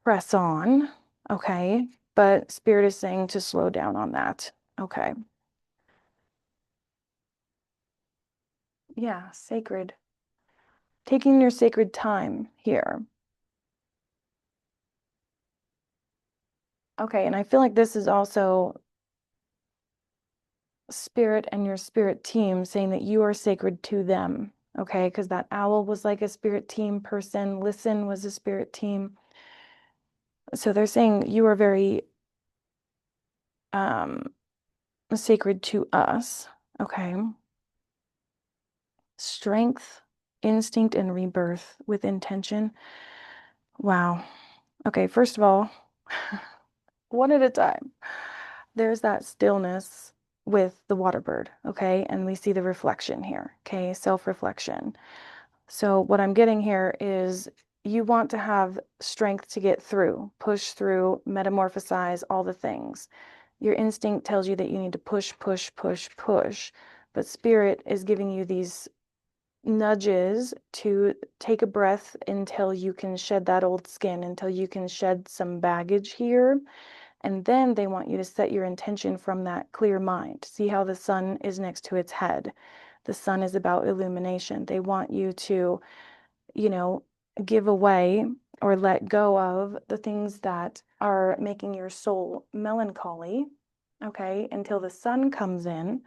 press on, okay? But Spirit is saying to slow down on that, okay? Yeah, sacred. Taking your sacred time here. Okay, and I feel like this is also Spirit and your spirit team saying that you are sacred to them, okay? Because that owl was like a spirit team person. Listen was a spirit team. So they're saying you are very sacred to us, okay? Strength, instinct, and rebirth with intention. Wow. Okay, first of all, one at a time. There's that stillness with the water bird, okay? And we see the reflection here, okay? Self-reflection. So what I'm getting here is you want to have strength to get through, push through, metamorphosize, all the things. Your instinct tells you that you need to push, push, push, push. But Spirit is giving you these nudges to take a breath until you can shed that old skin, until you can shed some baggage here. And then they want you to set your intention from that clear mind. See how the sun is next to its head. The sun is about illumination. They want you to, you know, give away or let go of the things that are making your soul melancholy, okay, until the sun comes in,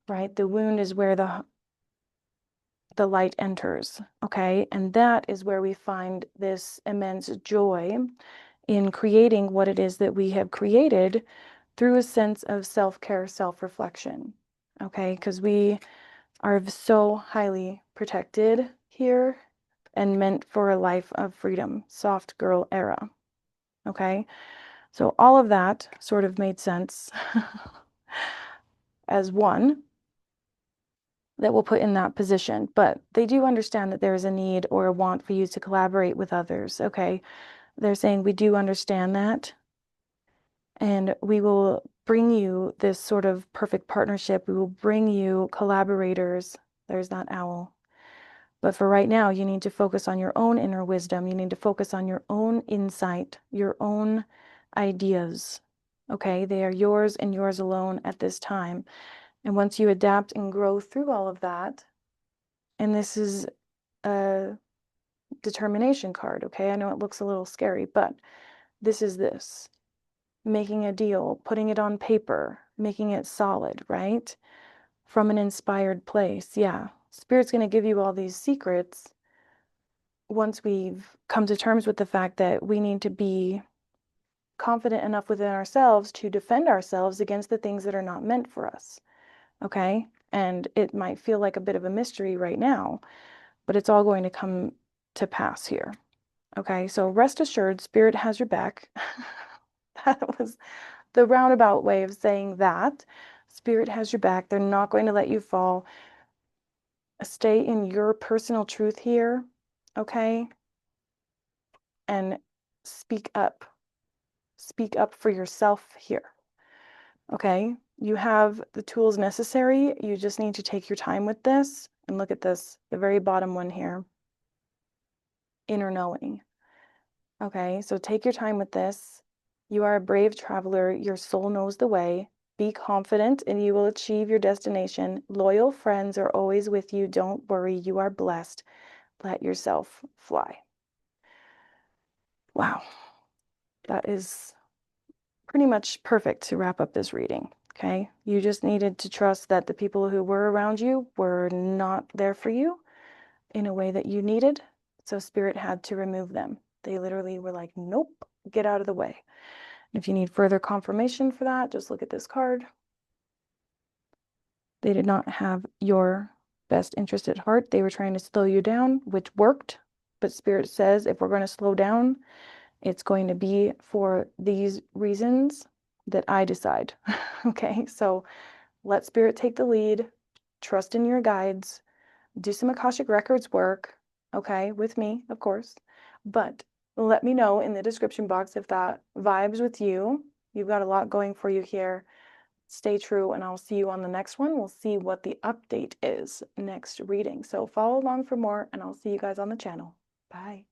right? The wound is where the light enters, okay? And that is where we find this immense joy in creating what it is that we have created through a sense of self-care, self-reflection, okay? Because we are so highly protected here and meant for a life of freedom, soft girl era, okay? So all of that sort of made sense as one that will put in that position, but they do understand that there is a need or a want for you to collaborate with others, okay? They're saying we do understand that, and we will bring you this sort of perfect partnership. We will bring you collaborators. There's that owl. But for right now, you need to focus on your own inner wisdom. You need to focus on your own insight, your own ideas. Okay, they are yours and yours alone at this time. And once you adapt and grow through all of that, and this is a determination card, okay? I know it looks a little scary, but this is this. Making a deal, putting it on paper, making it solid, right? From an inspired place. Yeah, Spirit's going to give you all these secrets once we've come to terms with the fact that we need to be confident enough within ourselves to defend ourselves against the things that are not meant for us, okay? And it might feel like a bit of a mystery right now, but it's all going to come to pass here, okay? So rest assured, Spirit has your back. That was the roundabout way of saying that. Spirit has your back. They're not going to let you fall. Stay in your personal truth here, okay? And speak up. Speak up for yourself here, okay? You have the tools necessary. You just need to take your time with this. And look at this, the very bottom one here. Inner knowing. Okay, so take your time with this. You are a brave traveler. Your soul knows the way. Be confident and you will achieve your destination. Loyal friends are always with you. Don't worry, you are blessed. Let yourself fly. Wow, that is pretty much perfect to wrap up this reading. Okay, you just needed to trust that the people who were around you were not there for you in a way that you needed. So Spirit had to remove them. They literally were like, nope, get out of the way. If you need further confirmation for that, just look at this card. They did not have your best interest at heart. They were trying to slow you down, which worked. But Spirit says if we're going to slow down, it's going to be for these reasons that I decide. Okay, so let Spirit take the lead. Trust in your guides. Do some Akashic Records work, okay, with me, of course. But let me know in the description box if that vibes with you. You've got a lot going for you here. Stay true, and I'll see you on the next one. We'll see what the update is next reading. So follow along for more, and I'll see you guys on the channel. Bye.